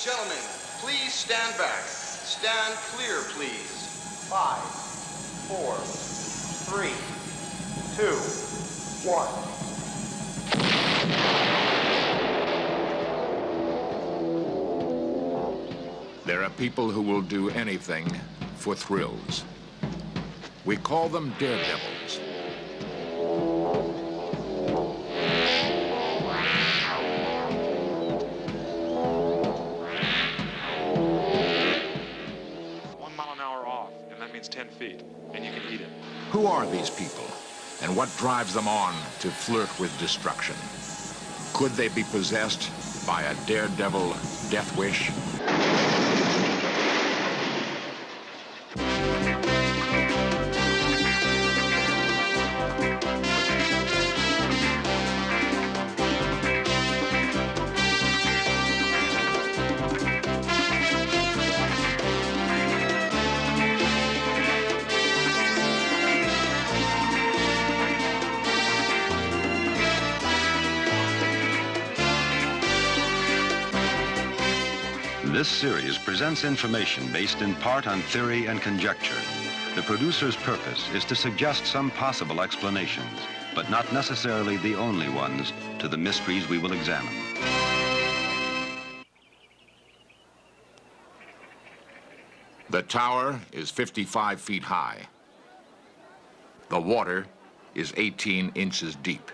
Gentlemen, please stand back. Stand clear, please. 5, 4, 3, 2, 1. There are people who will do anything for thrills. We call them daredevils. And that means 10 feet, and you can eat it. Who are these people, and what drives them on to flirt with destruction? Could they be possessed by a daredevil death wish? This series presents information based in part on theory and conjecture. The producer's purpose is to suggest some possible explanations, but not necessarily the only ones, to the mysteries we will examine. The tower is 55 feet high. The water is 18 inches deep.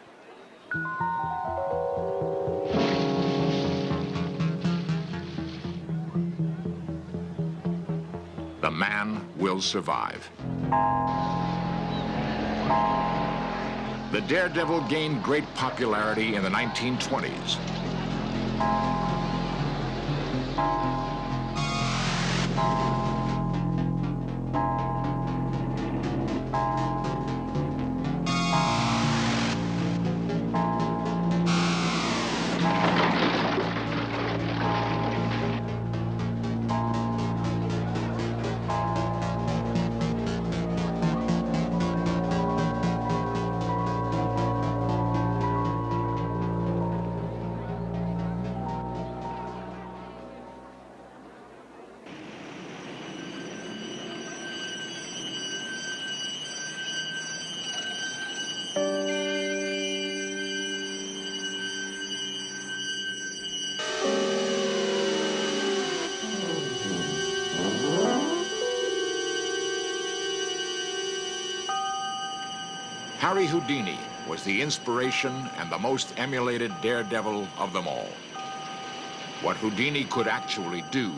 The man will survive. The Daredevil gained great popularity in the 1920s. Harry Houdini was the inspiration and the most emulated daredevil of them all. What Houdini could actually do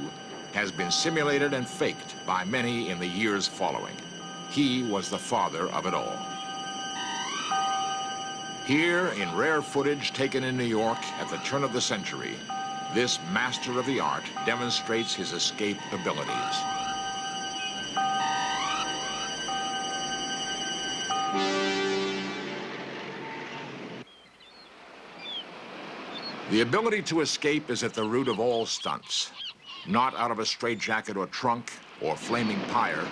has been simulated and faked by many in the years following. He was the father of it all. Here, in rare footage taken in New York at the turn of the century, this master of the art demonstrates his escape abilities. The ability to escape is at the root of all stunts. Not out of a straitjacket or trunk or flaming pyre,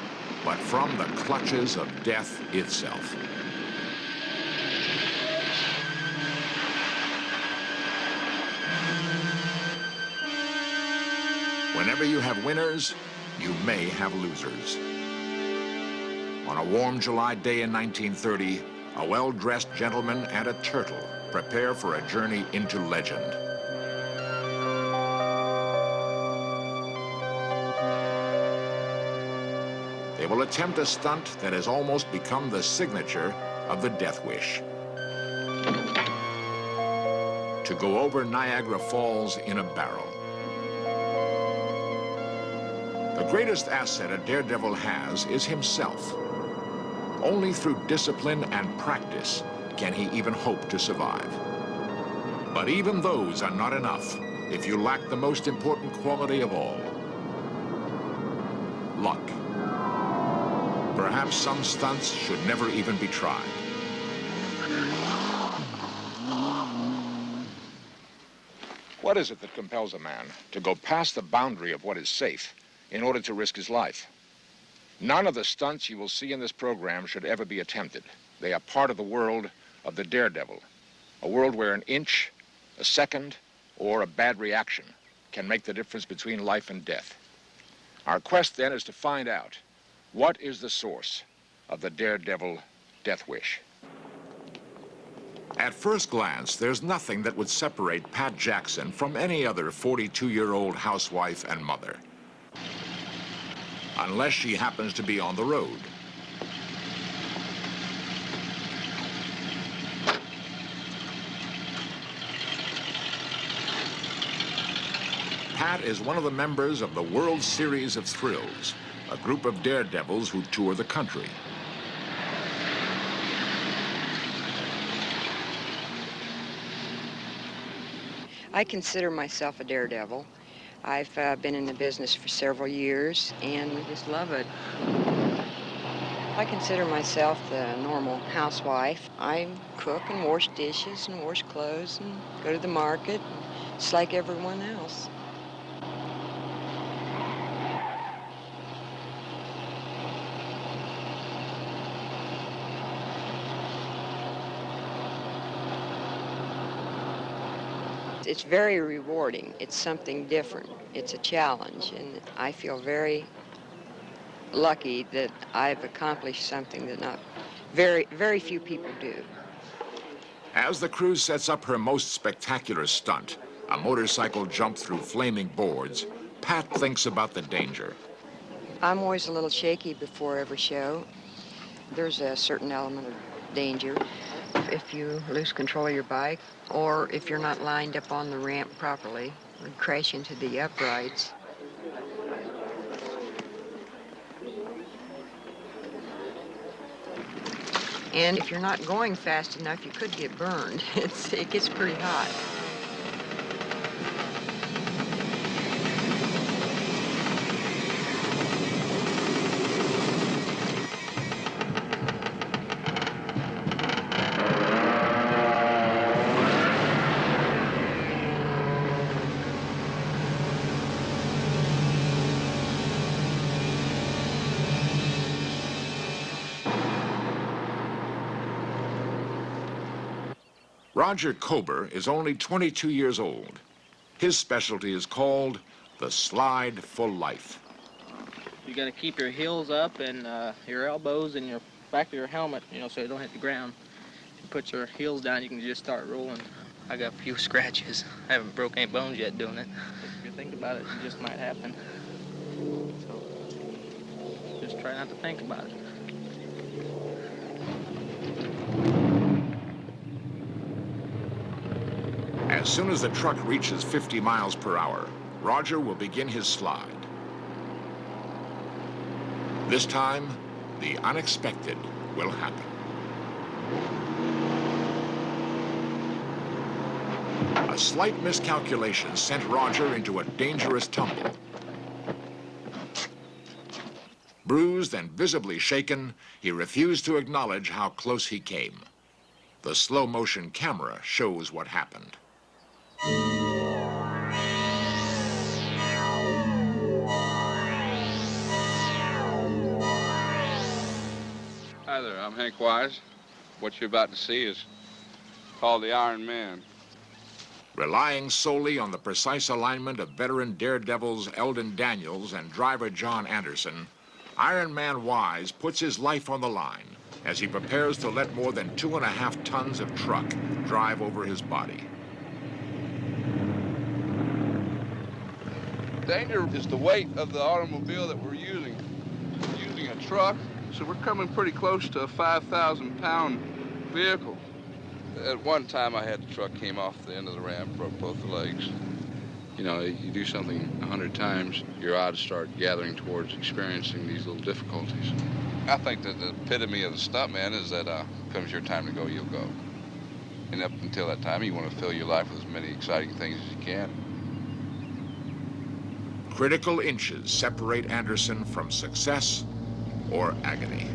but from the clutches of death itself. Whenever you have winners, you may have losers. On a warm July day in 1930, a well-dressed gentleman and a turtle prepare for a journey into legend. They will attempt a stunt that has almost become the signature of the death wish. To go over Niagara Falls in a barrel. The greatest asset a daredevil has is himself. Only through discipline and practice can he even hope to survive. But even those are not enough if you lack the most important quality of all: luck. Perhaps some stunts should never even be tried. What is it that compels a man to go past the boundary of what is safe in order to risk his life? None of the stunts you will see in this program should ever be attempted. They are part of the world of the daredevil, a world where an inch, a second, or a bad reaction can make the difference between life and death. Our quest then is to find out what is the source of the daredevil death wish. At first glance, there's nothing that would separate Pat Jackson from any other 42-year-old housewife and mother. Unless she happens to be on the road. Pat is one of the members of the World Series of Thrills, a group of daredevils who tour the country. I consider myself a daredevil. I've been in the business for several years and I just love it. I consider myself the normal housewife. I cook and wash dishes and wash clothes and go to the market, just like everyone else. It's very rewarding. It's something different. It's a challenge, and I feel very lucky that I've accomplished something that very few people do. As the crew sets up her most spectacular stunt, a motorcycle jump through flaming boards, Pat thinks about the danger. I'm always a little shaky before every show. There's a certain element of danger. If you lose control of your bike, or if you're not lined up on the ramp properly, or crash into the uprights. And if you're not going fast enough, you could get burned. It gets pretty hot. Roger Kober is only 22 years old. His specialty is called the slide for life. You got to keep your heels up and your elbows and your back of your helmet, you know, so you don't hit the ground. If you put your heels down, you can just start rolling. I got a few scratches. I haven't broke any bones yet doing it. If you think about it, it just might happen. So just try not to think about it. As soon as the truck reaches 50 miles per hour, Roger will begin his slide. This time, the unexpected will happen. A slight miscalculation sent Roger into a dangerous tumble. Bruised and visibly shaken, he refused to acknowledge how close he came. The slow-motion camera shows what happened. Hi there, I'm Hank Wise. What you're about to see is called the Iron Man. Relying solely on the precise alignment of veteran daredevils Eldon Daniels and driver John Anderson, Iron Man Wise puts his life on the line as he prepares to let more than 2.5 tons of truck drive over his body. Danger is the weight of the automobile that we're using. We're using a truck, so we're coming pretty close to a 5,000-pound vehicle. At one time, I had the truck came off the end of the ramp, broke both the legs. You know, you do something 100 times, your odds start gathering towards experiencing these little difficulties. I think that the epitome of the stuntman is that comes your time to go, you'll go. And up until that time, you want to fill your life with as many exciting things as you can. Critical inches separate Anderson from success or agony.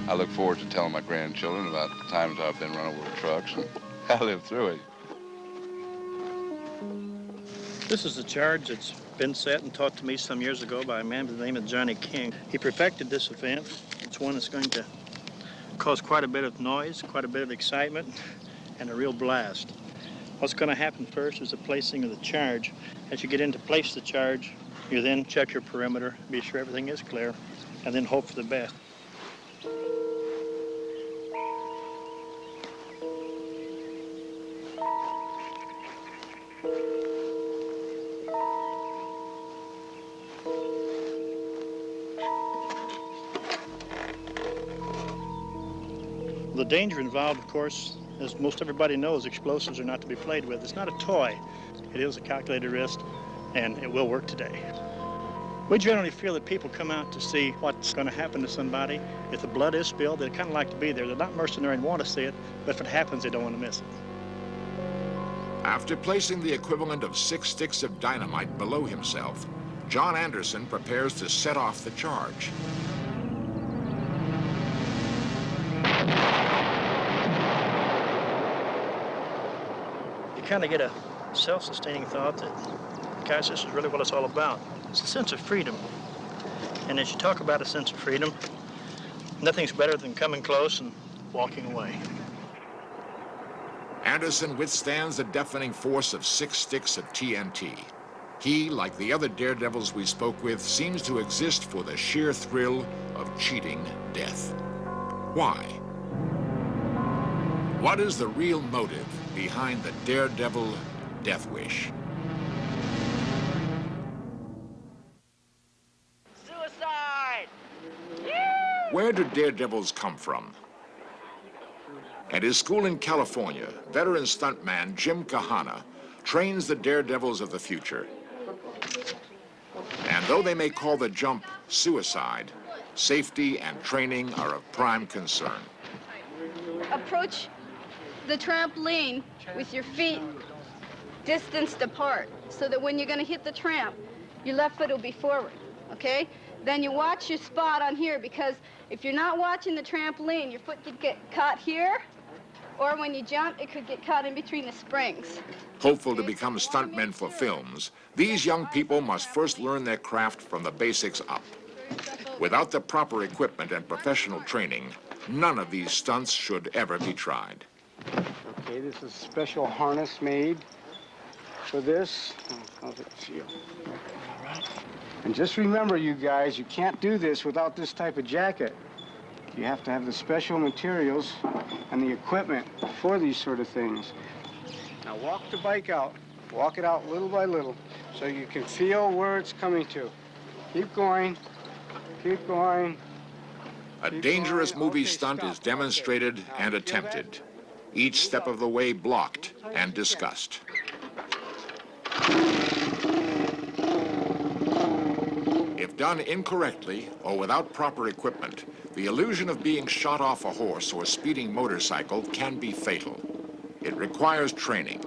I look forward to telling my grandchildren about the times I've been run over with trucks, and I lived through it. This is a charge that's been set and taught to me some years ago by a man by the name of Johnny King. He perfected this event. It's one that's going to cause quite a bit of noise, quite a bit of excitement, and a real blast. What's going to happen first is the placing of the charge. As you get in to place the charge, you then check your perimeter, be sure everything is clear, and then hope for the best. The danger involved, of course, as most everybody knows, explosives are not to be played with. It's not a toy. It is a calculated risk, and it will work today. We generally feel that people come out to see what's going to happen to somebody. If the blood is spilled, they kind of like to be there. They're not mercenary and want to see it, but if it happens, they don't want to miss it. After placing the equivalent of 6 sticks of dynamite below himself, John Anderson prepares to set off the charge. You kind of get a self-sustaining thought that, guys, this is really what it's all about. It's a sense of freedom. And as you talk about a sense of freedom, nothing's better than coming close and walking away. Anderson withstands the deafening force of 6 sticks of TNT. He, like the other daredevils we spoke with, seems to exist for the sheer thrill of cheating death. Why? What is the real motive behind the daredevil death wish? Suicide! Where do daredevils come from? At his school in California, veteran stuntman Jim Kahana trains the daredevils of the future. And though they may call the jump suicide, safety and training are of prime concern. Approach the trampoline with your feet distanced apart so that when you're going to hit the tramp, your left foot will be forward, okay? Then you watch your spot on here, because if you're not watching the trampoline, your foot could get caught here, or when you jump, it could get caught in between the springs. Hopeful to become stuntmen for films, these young people must first learn their craft from the basics up. Without the proper equipment and professional training, none of these stunts should ever be tried. Okay, this is a special harness made for this. How's it feel? All right. And just remember, you guys, you can't do this without this type of jacket. You have to have the special materials and the equipment for these sort of things. Now walk the bike out. Walk it out little by little so you can feel where it's coming to. Keep going. Keep going. A dangerous movie stunt is demonstrated and attempted, each step of the way blocked and discussed. If done incorrectly or without proper equipment, the illusion of being shot off a horse or speeding motorcycle can be fatal. It requires training.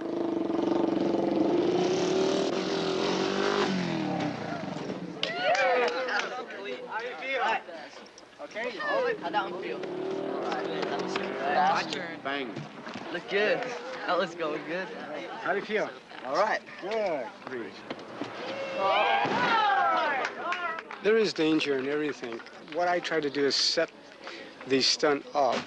Okay, hold it. How down feel? Alright. Bang. Look good. That looks going good. How do you feel? All right. Good. Breathe. There is danger in everything. What I try to do is set the stunt up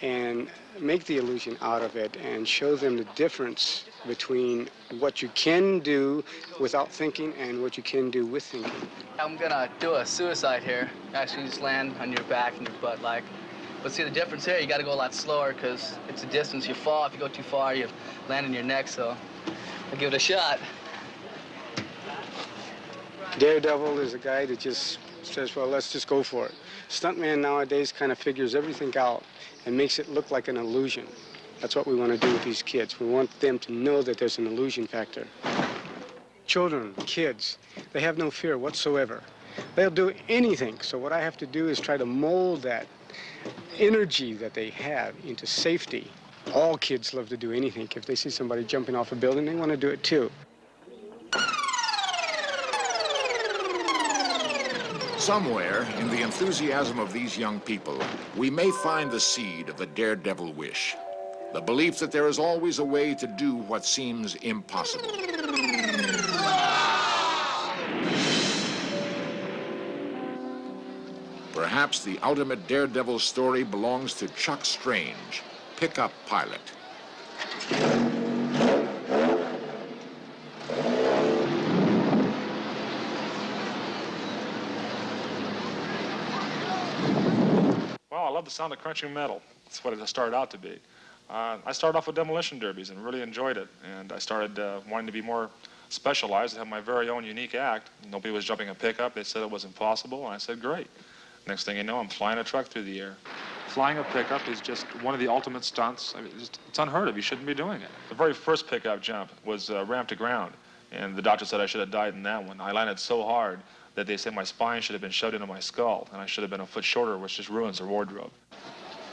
and make the illusion out of it and show them the difference between what you can do without thinking and what you can do with thinking. I'm gonna do a suicide here. Actually, just land on your back and your butt like. But see the difference here, you gotta go a lot slower because it's a distance. You fall, if you go too far, you land on your neck, so I'll give it a shot. Daredevil is a guy that just says, well, let's just go for it. Stuntman nowadays kind of figures everything out and makes it look like an illusion. That's what we want to do with these kids. We want them to know that there's an illusion factor. Children, kids, they have no fear whatsoever. They'll do anything. So what I have to do is try to mold that energy that they have into safety. All kids love to do anything. If they see somebody jumping off a building, they want to do it too. Somewhere in the enthusiasm of these young people, we may find the seed of the daredevil wish. The belief that there is always a way to do what seems impossible. Perhaps the ultimate daredevil story belongs to Chuck Strange, pickup pilot. Well, I love the sound of crunching metal. That's what it started out to be. I started off with demolition derbies and really enjoyed it. And I started wanting to be more specialized and have my very own unique act. Nobody was jumping a pickup. They said it was impossible, and I said, great. Next thing you know, I'm flying a truck through the air. Flying a pickup is just one of the ultimate stunts. I mean, it's unheard of. You shouldn't be doing it. The very first pickup jump was ramp to ground, and the doctor said I should have died in that one. I landed so hard that they said my spine should have been shoved into my skull, and I should have been a foot shorter, which just ruins the wardrobe.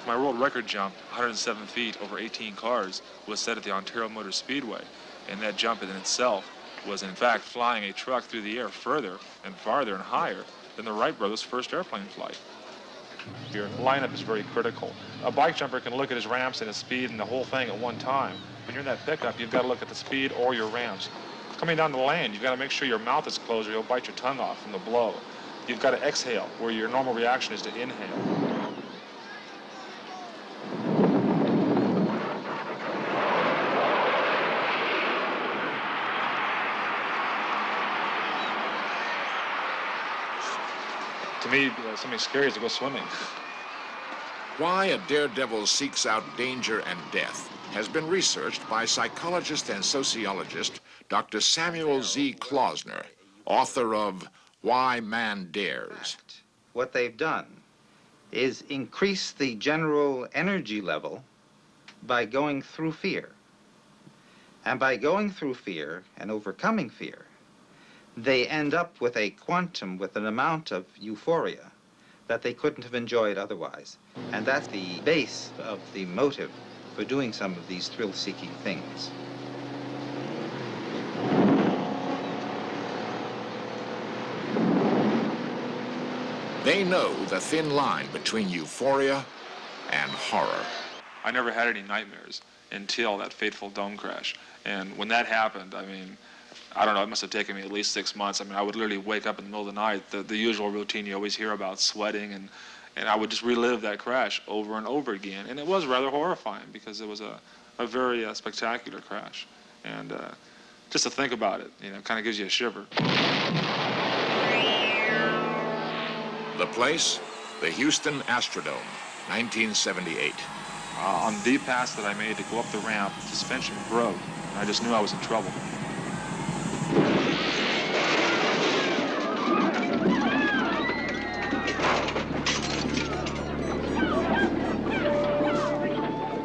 My world record jump, 107 feet over 18 cars, was set at the Ontario Motor Speedway, and that jump in itself was in fact flying a truck through the air further and farther and higher than the Wright brothers' first airplane flight. Your lineup is very critical. A bike jumper can look at his ramps and his speed and the whole thing at one time. When you're in that pickup, you've got to look at the speed or your ramps. Coming down the lane, you've got to make sure your mouth is closed or you'll bite your tongue off from the blow. You've got to exhale, where your normal reaction is to inhale. To me, something scary is to go swimming. Why a daredevil seeks out danger and death has been researched by psychologist and sociologist Dr. Samuel Z. Klausner, author of Why Man Dares. What they've done is increase the general energy level by going through fear. And by going through fear and overcoming fear, they end up with a quantum, with an amount of euphoria that they couldn't have enjoyed otherwise. And that's the base of the motive for doing some of these thrill-seeking things. They know the thin line between euphoria and horror. I never had any nightmares until that fateful dome crash. And when that happened, I mean, I don't know, it must have taken me at least 6 months. I mean, I would literally wake up in the middle of the night, the usual routine you always hear about, sweating, and I would just relive that crash over and over again. And it was rather horrifying because it was a very spectacular crash. And just to think about it, you know, kind of gives you a shiver. The place, the Houston Astrodome, 1978. On the pass that I made to go up the ramp, the suspension broke, and I just knew I was in trouble.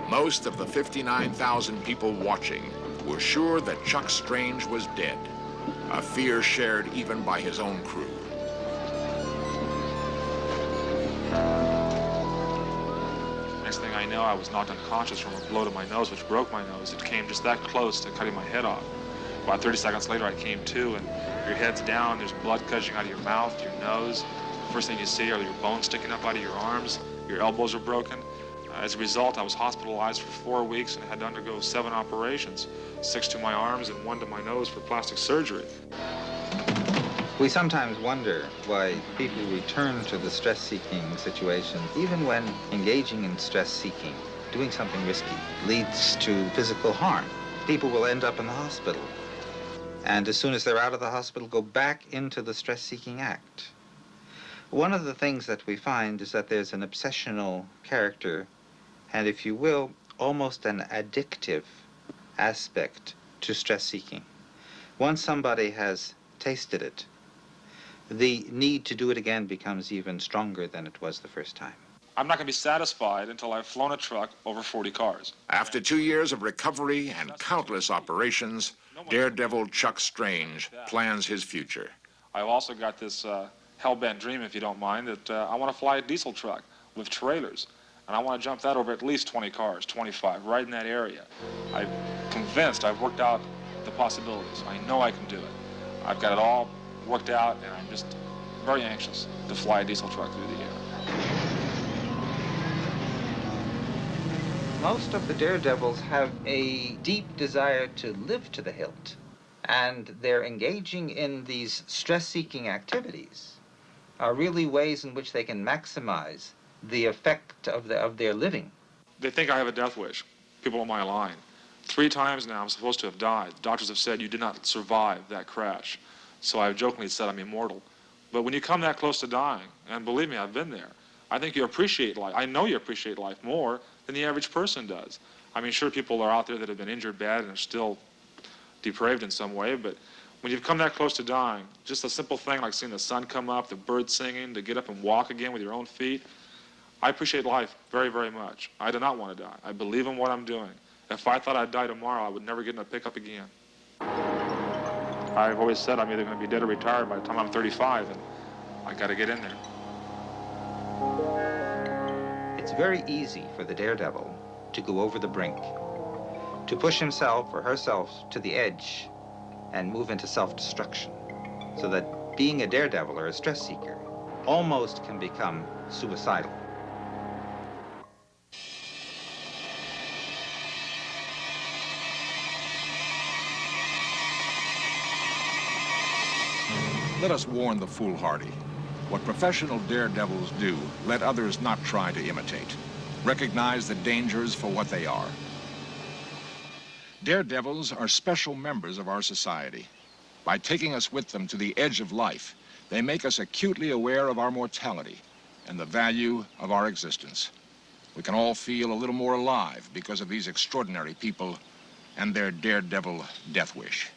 Most of the 59,000 people watching were sure that Chuck Strange was dead, a fear shared even by his own crew. Next thing I know, I was knocked unconscious from a blow to my nose, which broke my nose. It came just that close to cutting my head off. About 30 seconds later, I came to, and your head's down, there's blood gushing out of your mouth, your nose. The first thing you see are your bones sticking up out of your arms. Your elbows are broken. As a result, I was hospitalized for 4 weeks and had to undergo 7 operations, 6 to my arms and 1 to my nose for plastic surgery. We sometimes wonder why people return to the stress-seeking situation, even when engaging in stress-seeking, doing something risky, leads to physical harm. People will end up in the hospital, and as soon as they're out of the hospital, go back into the stress-seeking act. One of the things that we find is that there's an obsessional character, and if you will, almost an addictive aspect to stress-seeking. Once somebody has tasted it, the need to do it again becomes even stronger than it was the first time. I'm not going to be satisfied until I've flown a truck over 40 cars. After 2 years of recovery and countless operations, Daredevil Chuck Strange plans his future. I've also got this hell-bent dream, if you don't mind, that I want to fly a diesel truck with trailers. And I want to jump that over at least 20 cars, 25, right in that area. I'm convinced I've worked out the possibilities. I know I can do it. I've got it all worked out, and I'm just very anxious to fly a diesel truck through the air. Most of the daredevils have a deep desire to live to the hilt, and they're engaging in these stress-seeking activities are really ways in which they can maximize the effect of their living. They think I have a death wish, people on my line. 3 times now I'm supposed to have died. The doctors have said you did not survive that crash. So I've jokingly said I'm immortal. But when you come that close to dying, and believe me, I've been there, I think you appreciate life. I know you appreciate life more than the average person does. I mean, sure, people are out there that have been injured bad and are still depraved in some way, but when you've come that close to dying, just a simple thing like seeing the sun come up, the birds singing, to get up and walk again with your own feet, I appreciate life very, very much. I do not want to die. I believe in what I'm doing. If I thought I'd die tomorrow, I would never get in a pickup again. I've always said I'm either going to be dead or retired by the time I'm 35, and I got to get in there. It's very easy for the daredevil to go over the brink, to push himself or herself to the edge and move into self-destruction, so that being a daredevil or a stress seeker almost can become suicidal. Let us warn the foolhardy. What professional daredevils do, let others not try to imitate. Recognize the dangers for what they are. Daredevils are special members of our society. By taking us with them to the edge of life, they make us acutely aware of our mortality and the value of our existence. We can all feel a little more alive because of these extraordinary people and their daredevil death wish.